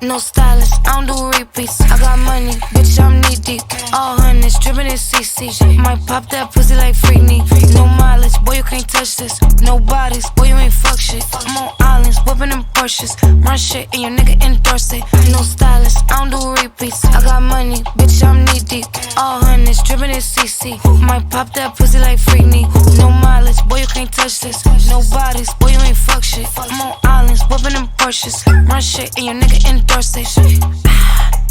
No stylist, I don't do repeats. I got money, bitch, I'm knee deep. All hundreds, drippin' in CC. Might pop that pussy like Freakney. No mileage, boy, you can't touch this. No bodies, boy, you ain't fuck shit. I'm on islands, whoopin' them Porsches. Run shit and your nigga endorse it. No stylist, I don't do repeats. I got money, bitch, I'm knee deep. All hundreds, drippin' in CC. Might pop that pussy like Freakney. No mileage, boy, you can't touch this. No bodies, boy, you ain't fuck shit. I'm on islands, whoopin' them Porsches. Run shit and your nigga endorse it.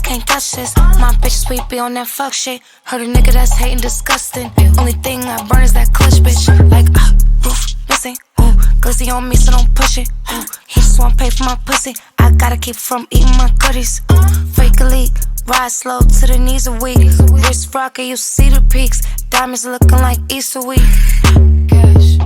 Can't touch this. My bitch sweet be on that fuck shit. Heard a nigga that's hating disgusting. Only thing I burn is that clutch, bitch. Like, roof missing. Ooh, glizzy on me, so don't push it. Ooh, he just wanna pay for my pussy. I gotta keep from eating my goodies. Fake a leak. Ride slow to the knees are weak. Wrist rocket, you see the peaks. Diamonds looking like Easter week. Cash.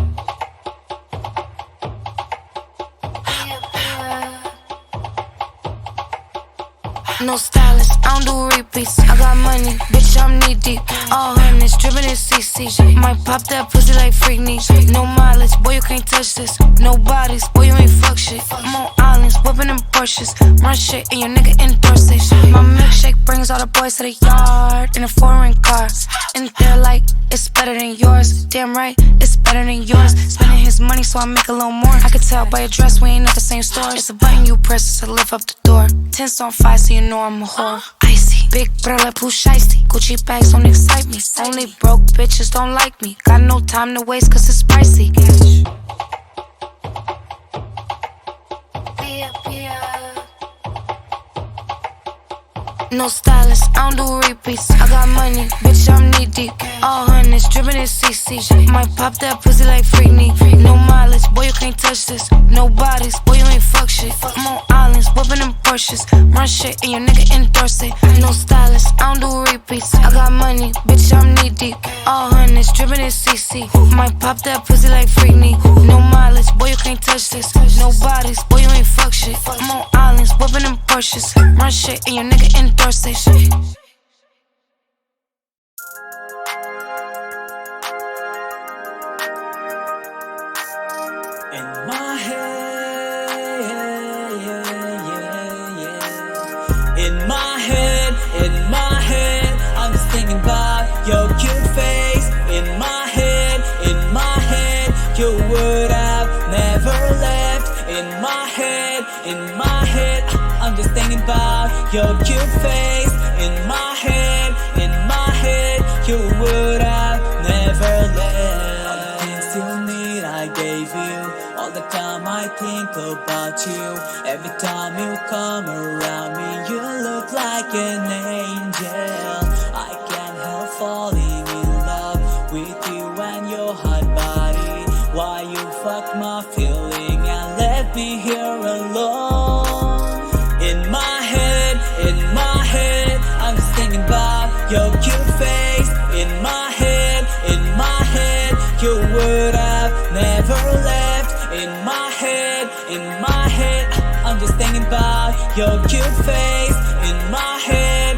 No stylist, I don't do repeats. I got money, bitch, I'm knee deep. All hundreds, drippin' in CC. Might pop that pussy like Freakney. No mileage, boy, you can't touch this. No bodies, boy, you ain't fuck shit. I'm on islands, whoopin' them Porsches. Run shit and your nigga endorse it. My milkshake brings all the boys to the yard in a foreign car. And they're like, it's better than yours. Damn right, it's better than yours. Spending his money so I make a little more. I could tell by your dress we ain't at the same store. It's a button you press to lift up the door. Tents on fire so you know I'm a whore. Icy, big brother, poo shiesty. Gucci bags don't excite me. Only broke bitches don't like me. Got no time to waste cause it's pricey. No stylist, I don't do repeats. I got money, bitch, I'm knee deep. All hundreds, drippin' in CC. Might pop that pussy like Freakney. No mileage, boy, you can't touch this. No bodies, boy, you ain't fuck shit. I'm on islands, whoopin' them Porsches. Run shit and your nigga endorse it. No stylist, I don't do repeats. I got money, bitch, I'm knee deep. All hundreds, drippin' in CC. Might pop that pussy like Freakney. No mileage, boy, you can't touch this. No bodies, boy, you ain't fuck shit. I'm on islands, whoopin' them Porsches. Run shit and your nigga endorse it. In my head, in my head, I'm just thinking about your cute face. In my head, you would have never left. In my head, I'm just thinking about your cute face. In my head, you would have never left. All the things you need, I gave you. All the time I think about you. Every time you come around me, you look like an angel. I can't help falling in love with you and your hot body. Why you fucked my feeling and left me here alone? In my head, I'm just thinking about your cute face. In my head, you would have never left. In my head, I'm just thinking about your cute face. In my head,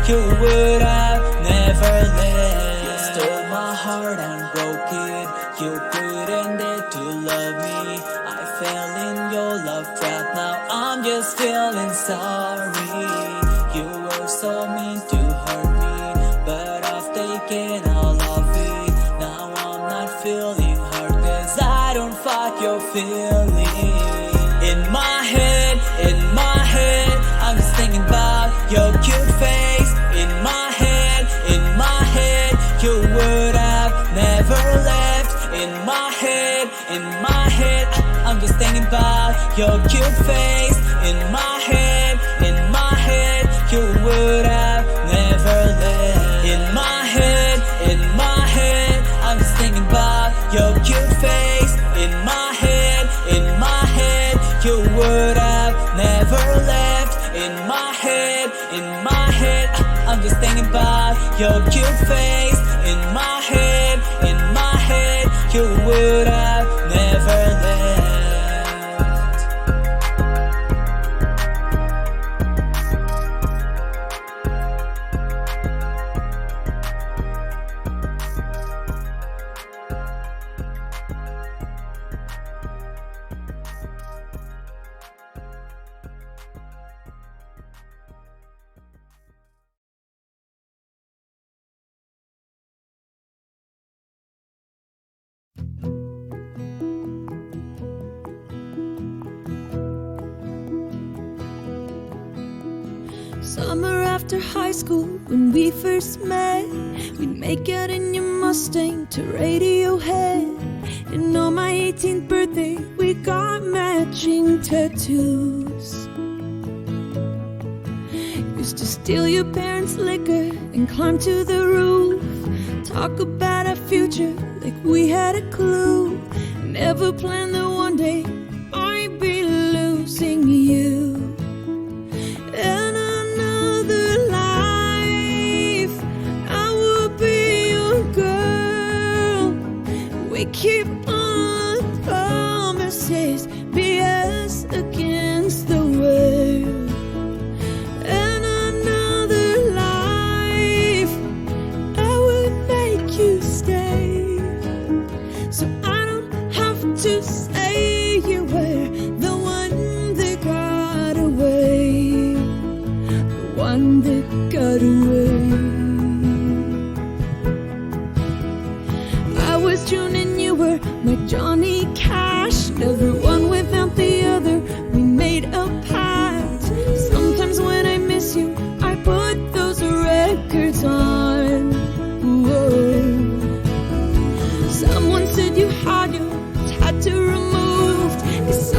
you would have never left. You stole my heart and broke it. You pretended to love me. I fell in your love trap. Now I'm just feeling sorry. You were so mean to hurt me, but I've taken all of it. Now I'm not feeling hurt cause I don't fuck your feelings. In my head, I'm just thinking about your cute face. In my head, you would have never left. In my head, I'm just thinking about your cute face. In my head, you would have never left. In my head, I'm just thinking about your cute face. In my head, you would have never left. In my head, I'm just thinking about your cute face. In my head, you would have never left. Summer after high school, when we first met, we'd make out in your Mustang to Radiohead. And on my 18th birthday, we got matching tattoos. Used to steal your parents' liquor and climb to the roof. Talk about our future like we had a clue. Never planned that one day I'd be losing you. In another life, I would be your girl. We keep all the promises, be us against the world. In another life, I would make you stay, so I don't have to say you were the one that got away, the one that got away. I was June and you were my Johnny Cash. Never one without the other, we made a pact. Sometimes when I miss you, I put those records on. Whoa. Someone said you had your tattoo removed, 'cause